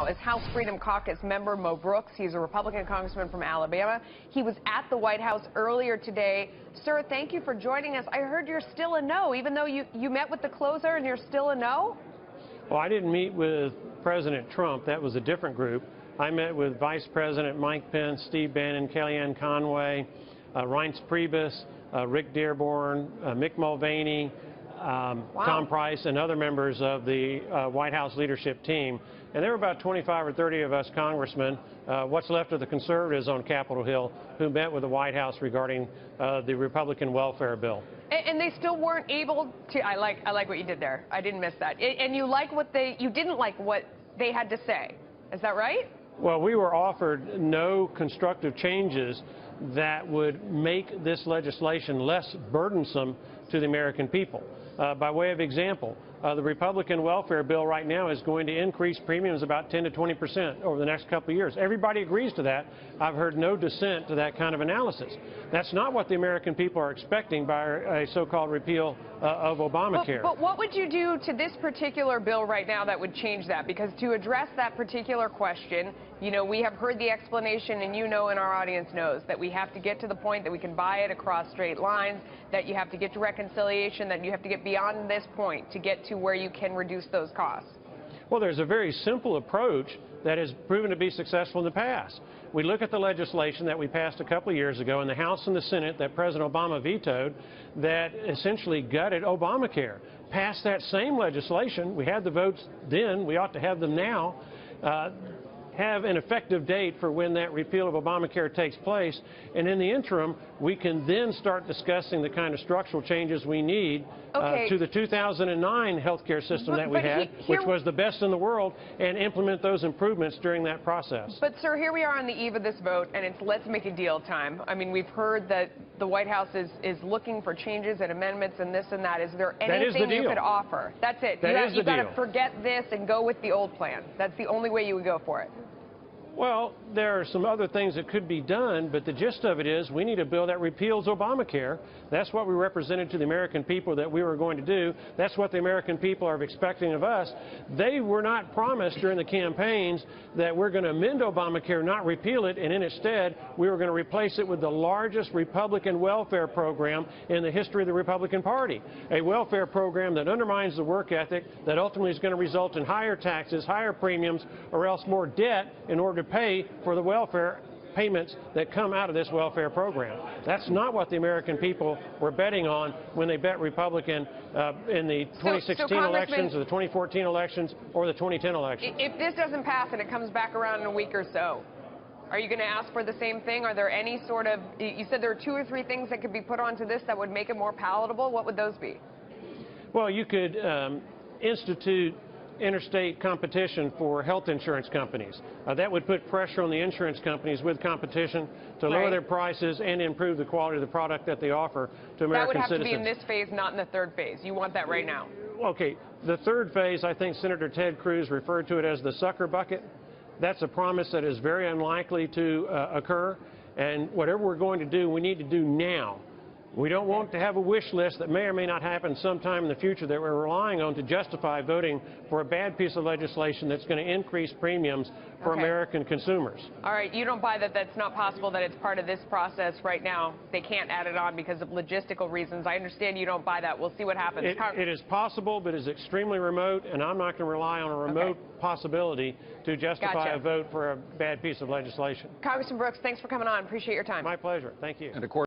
Is House Freedom Caucus member Mo Brooks. He's a Republican congressman from Alabama. He was at the White House earlier today. Sir, thank you for joining us. I heard you're still a no, even though you met with the closer and you're still a no? Well, I didn't meet with President Trump. That was a different group. I met with Vice President Mike Pence, Steve Bannon, Kellyanne Conway, Reince Priebus, Rick Dearborn, Mick Mulvaney, Tom Price, and other members of the White House leadership team. And there were about 25 or 30 of us congressmen, what's left of the conservatives on Capitol Hill, who met with the White House regarding the Republican welfare bill. And they still weren't able to. I like what you did there. I didn't miss that. And you didn't like what they had to say. Is that right? Well, we were offered no constructive changes that would make this legislation less burdensome to the American people. By way of example, the Republican welfare bill right now is going to increase premiums about 10 to 20% over the next couple of years. Everybody agrees to that. I've heard no dissent to that kind of analysis. That's not what the American people are expecting by a so-called repeal of Obamacare. But what would you do to this particular bill right now that would change that? Because to address that particular question, you know, we have heard the explanation, and you know, and our audience knows, that we have to get to the point that we can buy it across straight lines, that you have to get to reconciliation, that you have to get beyond this point to get to where you can reduce those costs. Well, there's a very simple approach that has proven to be successful in the past. We look at the legislation that we passed a couple of years ago in the House and the Senate that President Obama vetoed that essentially gutted Obamacare. Passed that same legislation. We had the votes then. We ought to have them now. Have an effective date for when that repeal of Obamacare takes place, and in the interim, we can then start discussing the kind of structural changes we need to the 2009 healthcare system that we had, which was the best in the world, and implement those improvements during that process. But, sir, here we are on the eve of this vote, and it's let's make a deal time. I mean, we've heard that the White House is looking for changes and amendments and this and that. Is there anything you could offer? That's it. You've got to forget this and go with the old plan. That's the only way you would go for it. Well, there are some other things that could be done, but the gist of it is we need a bill that repeals Obamacare. That's what we represented to the American people that we were going to do. That's what the American people are expecting of us. They were not promised during the campaigns that we're going to amend Obamacare, not repeal it, and instead we were going to replace it with the largest Republican welfare program in the history of the Republican Party. A welfare program that undermines the work ethic, that ultimately is going to result in higher taxes, higher premiums, or else more debt in order to pay for the welfare payments that come out of this welfare program. That's not what the American people were betting on when they bet Republican in the 2016 elections or the 2014 elections or the 2010 elections. If this doesn't pass and it comes back around in a week or so, are you going to ask for the same thing? Are there any sort of, you said there are 2 or 3 things that could be put onto this that would make it more palatable. What would those be? Well, you could institute interstate competition for health insurance companies. That would put pressure on the insurance companies with competition to lower their prices and improve the quality of the product that they offer to American citizens. That would have to be in this phase, not in the third phase. You want that right now. Okay. The third phase, I think Senator Ted Cruz referred to it as the sucker bucket. That's a promise that is very unlikely to occur. And whatever we're going to do, we need to do now. We don't want to have a wish list that may or may not happen sometime in the future that we're relying on to justify voting for a bad piece of legislation that's going to increase premiums for American consumers. All right, you don't buy that that's not possible, that it's part of this process right now. They can't add it on because of logistical reasons. I understand you don't buy that. We'll see what happens. It is possible, but it's extremely remote, and I'm not going to rely on a remote possibility to justify a vote for a bad piece of legislation. Congressman Brooks, thanks for coming on. Appreciate your time. My pleasure. Thank you. And of course